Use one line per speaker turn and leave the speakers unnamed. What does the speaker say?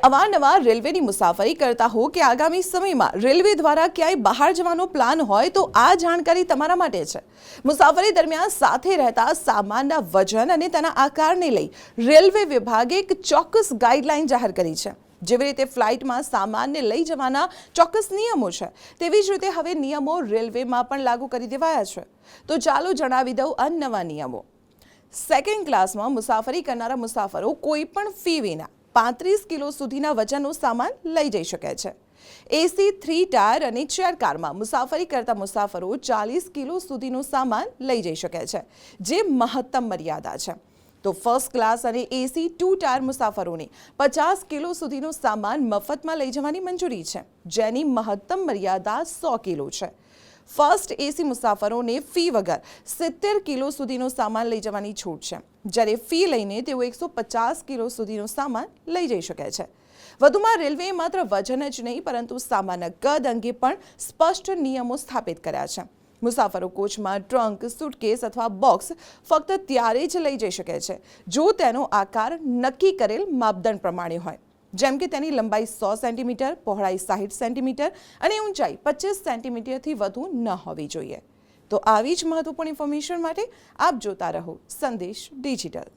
અવારનવાર રેલવેની મુસાફરી કરતા હો કે આગામી સમયમાં રેલવે દ્વારા ક્યાંય બહાર જવાનો પ્લાન હોય તો આ જાણકારી તમારા માટે છે। મુસાફરી દરમિયાન સાથે રહેતા સામાનના વજન અને તેના આકારને લઈ રેલવે વિભાગે એક ચોક્કસ ગાઈડલાઈન જાહેર કરી છે। જેવી રીતે ફ્લાઇટમાં સામાનને લઈ જવાના ચોક્કસ નિયમો છે, તેવી જ રીતે હવે નિયમો રેલવેમાં પણ લાગુ કરી દેવાયા છે। તો ચાલો જણાવી દઉં આ નવા નિયમો। સેકન્ડ ક્લાસમાં મુસાફરી કરનારા મુસાફરો કોઈ પણ ફી વિના 35 કિલો સુધીના વજનનો સામાન લઈ જઈ શકે છે। એસી 3 ટાયર અને ચેર કારમાં મુસાફરી કરતા મુસાફરો 40 કિલો સુધીનો સામાન લઈ જઈ શકે છે, જે મહત્તમ મર્યાદા છે। તો ફર્સ્ટ ક્લાસ અને એસી 2 ટાયર મુસાફરોને 50 કિલો સુધીનો સામાન મફતમાં લઈ જવાની મંજૂરી છે, જેની મહત્તમ મર્યાદા 100 કિલો છે। ફર્સ્ટ એસી મુસાફરોને ફી વગર 70 કિલો સુધીનો સામાન લઈ જવાની છૂટ છે, જ્યારે ફી લઈને તેઓ 150 કિલો સુધીનો સામાન લઈ જઈ શકે છે। વધુમાં રેલવેએ માત્ર વજન જ નહીં પરંતુ સામાનના કદ અંગે પણ સ્પષ્ટ નિયમો સ્થાપિત કર્યા છે। મુસાફરો કોચમાં ટ્રંક, સુટકેસ અથવા બોક્સ ફક્ત ત્યારે જ લઈ જઈ શકે છે જો તેનો આકાર નક્કી કરેલ માપદંડ પ્રમાણે હોય, જેમ કે તેની લંબાઈ 100 સેન્ટીમીટર, પહોળાઈ 60 સેન્ટીમીટર અને ઊંચાઈ 25 સેન્ટીમીટરથી વધુ ન હોવી જોઈએ। તો આવી જ મહત્વપૂર્ણ ઇન્ફોર્મેશન માટે આપ જોતા રહો સંદેશ ડિજિટલ।